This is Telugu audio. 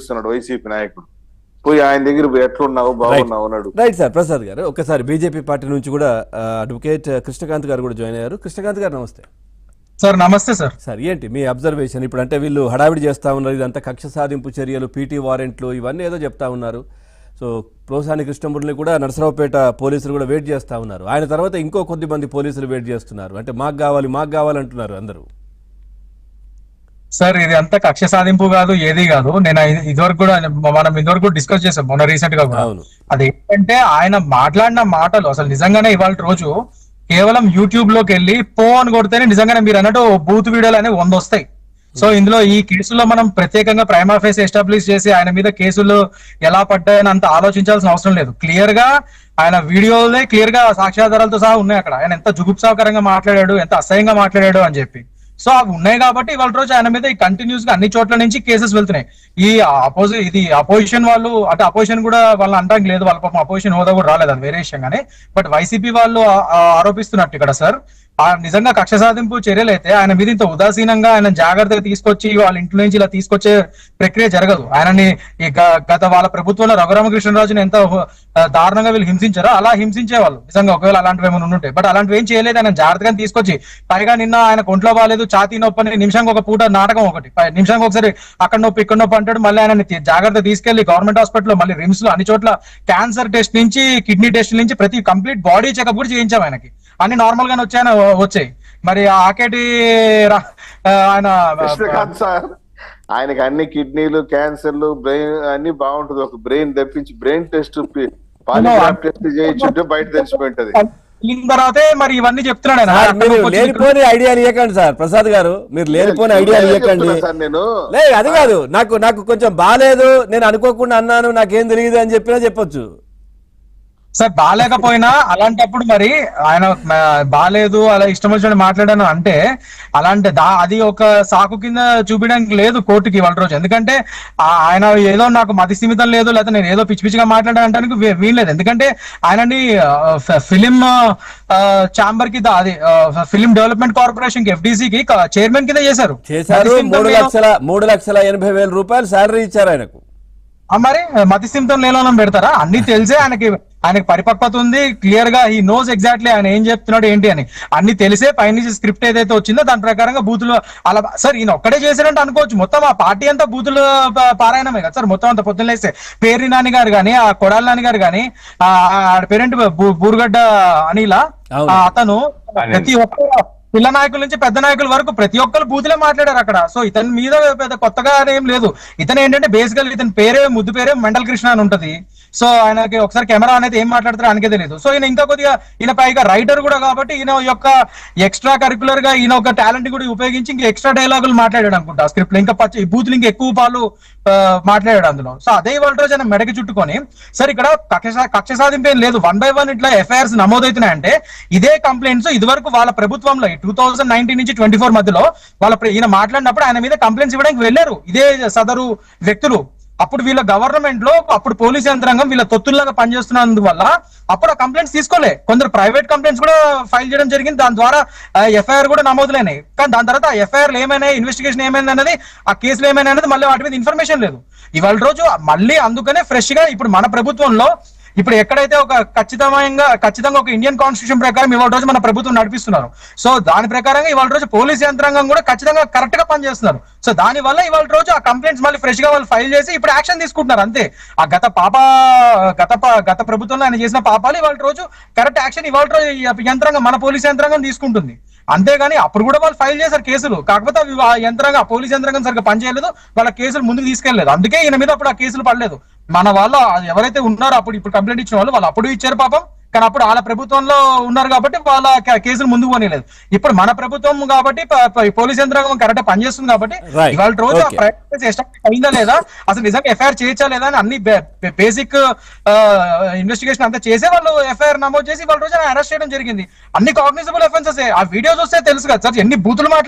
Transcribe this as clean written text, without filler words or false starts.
ఆరోపిస్తున్నాడు వైసీపీ నాయకుడు. పోయి ఆయన దగ్గర ఎట్లున్నావు బాగున్నావు అన్నాడు. Right sir. ప్రసాద్ గారు ఒకసారి బీజేపీ పార్టీ నుంచి కూడా అడ్వకేట్ కృష్ణకాంత్ గారు కూడా జాయిన్ అయ్యారు. కృష్ణకాంత్ గారు నమస్తే సార్. నమస్తే సార్. సార్ ఏంటి మీ అబ్జర్వేషన్? ఇప్పుడు అంటే వీళ్ళు హడావిడి చేస్తా ఉన్నారు, ఇదంతా కక్ష సాధింపు చర్యలు, పీటీ వారెంట్లు ఇవన్నీ ఏదో చెప్తా ఉన్నారు. సో ప్రోసాని కృష్ణమూర్తిని కూడా నరసరావుపేట పోలీసులు కూడా వెయిట్ చేస్తూ ఉన్నారు. ఆయన తర్వాత ఇంకో కొద్ది మంది పోలీసులు వెయిట్ చేస్తున్నారు. అంటే మాకు కావాలి అంటున్నారు అందరూ. సార్ ఇది అంతా కక్ష సాధింపు కాదు, ఏది కాదు. నేను మనం ఇదివరకు డిస్కస్ చేసాం మొన్న రీసెంట్ గా కూడా. అది ఏంటంటే ఆయన మాట్లాడిన మాటలు అసలు నిజంగానే ఇవాళ రోజు కేవలం యూట్యూబ్ లోకి వెళ్ళి పో అని కొడితేనే నిజంగానే మీరు అన్నట్టు బూత్ వీడియోలు అనేవి 100 వస్తాయి. సో ఇందులో ఈ కేసులో మనం ప్రత్యేకంగా ప్రైమా ఫేస్ ఎస్టాబ్లిష్ చేసి ఆయన మీద కేసులు ఎలా పడ్డాయని అంత ఆలోచించాల్సిన అవసరం లేదు. క్లియర్ గా ఆయన వీడియోలే క్లియర్ గా సాక్ష్యాధారాలతో సహా ఉన్నాయి అక్కడ. ఆయన ఎంత జుగుప్సాకరంగా మాట్లాడాడు, ఎంత అసహ్యంగా మాట్లాడాడు అని చెప్పి. సో అవి ఉన్నాయి కాబట్టి ఇవాళ రోజు ఆయన మీద కంటిన్యూస్ గా అన్ని చోట్ల నుంచి కేసెస్ వెళ్తున్నాయి. ఈ అపోజిషన్ వాళ్ళు అంటే అపోజిషన్ కూడా వాళ్ళని అనడానికి లేదు, వాళ్ళ పాపం అపోజిషన్ హోదా కూడా రాలేదు, అది వేరే విషయం. కానీ బట్ వైసీపీ వాళ్ళు ఆరోపిస్తున్నట్టు ఇక్కడ సార్ నిజంగా కక్ష సాధింపు చర్యలు అయితే ఆయన మీద ఇంత ఉదాసీనంగా ఆయన జాగ్రత్తగా తీసుకొచ్చి వాళ్ళ ఇంట్లో నుంచి ఇలా తీసుకొచ్చే ప్రక్రియ జరగదు. ఆయనని గత వాళ్ళ ప్రభుత్వంలో రఘురామకృష్ణరాజుని ఎంత దారుణంగా వీళ్ళు హింసించారో అలా హింసించేవాళ్ళు నిజంగా, ఒకవేళ అలాంటివి ఏమైనా ఉంటే. బట్ అలాంటివి ఏం చేయలేదు, ఆయన జాగ్రత్తగా తీసుకొచ్చి. పైగా నిన్న ఆయన ఒంట్లో బాగాలేదు, ఛాతీ నొప్పి అని నిమిషానికి ఒక పూట నాటకం ఒకటి, నిమిషానికి ఒకసారి అక్కడ నొప్పి ఇక్కడ నొప్పి అంటాడు. మళ్ళీ ఆయన జాగ్రత్త తీసుకెళ్లి గవర్నమెంట్ హాస్పిటల్లో మళ్ళీ రిమ్స్ లో అన్ని చోట్ల క్యాన్సర్ టెస్ట్ నుంచి కిడ్నీ టెస్ట్ నుంచి ప్రతి కంప్లీట్ బాడీ చెకప్ కూడా చేయించాం ఆయనకి. అన్ని నార్మల్ గానే వచ్చాయి. మరి ఆకేటి ఆయన సార్ ఆయనకి అన్ని కిడ్నీలు, క్యాన్సర్లు, బ్రెయిన్ అన్ని బాగుంటుంది. ఒక బ్రెయిన్ తెప్పించి బ్రెయిన్ టెస్ట్ పాలిగ్రాఫ్ టెస్ట్ చేయించుంటే బయట తెలిసిపోయింటది. తర్వాతే మరి ఇవన్నీ చెప్తున్నాడు. లేనిపోని ఐడియా ఇవ్వకండి సార్ ప్రసాద్ గారు, మీరు లేనిపోని ఐడియా ఇవ్వకండి. లేదు అది కాదు, నాకు కొంచెం బాగాలేదు, నేను అనుకోకుండా అన్నాను, నాకేం తెలియదు అని చెప్పినా చెప్పొచ్చు సార్. బాగాలేకపోయినా అలాంటప్పుడు మరి ఆయన బాగాలేదు అలా ఇష్టం వచ్చినట్టు మాట్లాడాను అంటే అలాంటి అది ఒక సాకు కింద చూపించడానికి లేదు కోర్టుకి వాళ్ళ రోజు. ఎందుకంటే ఆయన ఏదో నాకు మతి స్థిమితం లేదు, లేకపోతే నేను ఏదో పిచ్చి పిచ్చిగా మాట్లాడానంటానికి వీల్లేదు. ఎందుకంటే ఆయనని ఫిలిం ఛాంబర్ కి అది ఫిలిం డెవలప్మెంట్ కార్పొరేషన్ కి FDC కి చైర్మన్ కింద చేశారు. 3,80,000 రూపాయలు శాలరీ ఇచ్చారు ఆయనకు. మరి మతి స్థిమితం లేని పెడతారా? అన్ని తెలిసే ఆయనకి పరిపక్వత ఉంది, క్లియర్ గా హీ నోస్ ఎగ్జాక్ట్లీ ఆయన ఏం చెప్తున్నాడు ఏంటి అని అన్ని తెలిసే పైనుంచి స్క్రిప్ట్ ఏదైతే వచ్చిందో దాని ప్రకారంగా బూతులు అలా సార్ ఈయన ఒక్కడే చేశారంటే అనుకోవచ్చు. మొత్తం ఆ పార్టీ అంతా బూతులు పారాయణమే కదా సార్. మొత్తం అంతా పొద్దున్న లేస్తే పేర్ని నాని గారు కానీ, ఆ కొడాల నాని గారు కానీ, పేరెంట్ బూరుగడ్డ అనిల అతను ప్రతి ఒక్క పిల్ల నాయకుల నుంచి పెద్ద నాయకుల వరకు ప్రతి ఒక్కరు బూతులే మాట్లాడారు అక్కడ. సో ఇతని మీద పెద్ద కొత్తగా ఏం లేదు. ఇతను ఏంటంటే బేసికల్ ఇతని ముద్దు పేరే మెండల్ కృష్ణ అని ఉంటది. సో ఆయనకి ఒకసారి కెమెరా అనేది ఏం మాట్లాడతారో ఆయనకే తెలియదు. సో ఈయన ఇంకా కొద్దిగా ఈయన పైగా రైటర్ కూడా కాబట్టి ఈయన యొక్క ఎక్స్ట్రా కరికులర్ గా ఈయన ఒక టాలెంట్ కూడా ఉపయోగించి ఇంకా ఎక్స్ట్రా డైలాగులు మాట్లాడాడు అనుకుంటా స్క్రిప్ట్ లో. ఇంకా బూతులు ఇంకా ఎక్కువ పాలు మాట్లాడాడు అందులో. సో అదే ఇవాళ రోజు ఆయన మెడకి చుట్టుకొని సార్ ఇక్కడ కక్ష సాధింపు ఏం లేదు. 1 by 1 ఇట్లా FIRs నమోదవుతున్నాయంటే ఇదే కంప్లైంట్స్ ఇదివరకు వాళ్ళ ప్రభుత్వంలో 2019 నుంచి 24 మధ్యలో ఈయన మాట్లాడినప్పుడు ఆయన మీద కంప్లైంట్స్ ఇవ్వడానికి వెళ్ళారు ఇదే సదరు వ్యక్తులు. అప్పుడు వీళ్ళ గవర్నమెంట్ లో అప్పుడు పోలీస్ యంత్రాంగం వీళ్ళ తొత్తుల్లాగా పనిచేస్తున్నందువల్ల అప్పుడు ఆ కంప్లైంట్స్ తీసుకోలే. కొందరు ప్రైవేట్ కంప్లైంట్స్ కూడా ఫైల్ చేయడం జరిగింది, దాని ద్వారా FIR కూడా నమోదులైనాయి. కానీ దాని తర్వాత FIR ఏమైనా ఇన్వెస్టిగేషన్ ఏమైంది అనేది, ఆ కేసులు ఏమైనా అనేది మళ్ళీ వాటి మీద ఇన్ఫర్మేషన్ లేదు ఇవాళ రోజు. మళ్ళీ అందుకనే ఫ్రెష్ గా ఇప్పుడు మన ప్రభుత్వంలో ఇప్పుడు ఎక్కడైతే ఒక ఖచ్చితంగా ఒక ఇండియన్ కాన్స్టిట్యూషన్ ప్రకారం ఇవాళ రోజు మన ప్రభుత్వం నడిపిస్తున్నారు. సో దాని ప్రకారంగా ఇవాళ రోజు పోలీస్ యంత్రాంగం కూడా ఖచ్చితంగా కరెక్ట్ గా పనిచేస్తున్నారు. సో దాని వల్ల ఇవాళ రోజు ఆ కంప్లైంట్స్ మళ్ళీ ఫ్రెష్ గా వాళ్ళు ఫైల్ చేసి ఇప్పుడు యాక్షన్ తీసుకుంటున్నారు అంతే. ఆ గత ప్రభుత్వంలో ఆయన చేసిన పాపాలు ఇవాళ రోజు కరెక్ట్ యాక్షన్ ఇవాళ రోజు యంత్రాంగం మన పోలీస్ యంత్రాంగం తీసుకుంటుంది. అంతేగాని అప్పుడు కూడా వాళ్ళు ఫైల్ చేశారు కేసులు, కాకపోతే అవి పోలీస్ యంత్రాంగం సరిగ్గా పనిచేయలేదు, వాళ్ళ కేసులు ముందుకు తీసుకెళ్లేదు. అందుకే ఈయన మీద అప్పుడు ఆ కేసులు పడలేదు. మన వాళ్ళు ఎవరైతే ఉన్నారో ఇప్పుడు కంప్లైంట్ ఇచ్చిన వాళ్ళు అప్పుడు ఇచ్చారు పాపం, కానీ అప్పుడు వాళ్ళ ప్రభుత్వంలో ఉన్నారు కాబట్టి వాళ్ళ కేసులు ముందుకు పోనీలేదు. ఇప్పుడు మన ప్రభుత్వం కాబట్టి పోలీస్ యంత్రాంగం కరెక్ట్ పనిచేస్తుంది కాబట్టి ఇవాళ రోజు అయిందా లేదా, అసలు నిజంగా FIR చేయొచ్చా లేదా అని అన్ని బేసిక్ ఇన్వెస్టిగేషన్ అంతా చేసే వాళ్ళు FIR నమోదు చేసి ఇవాళ రోజు అరెస్ట్ చేయడం జరిగింది. అన్ని కాగ్నిజబుల్ అఫెన్సెస్. ఆ వీడియోస్ వస్తే తెలుసు కదా సార్ ఎన్ని బూతులు మాట్లాడి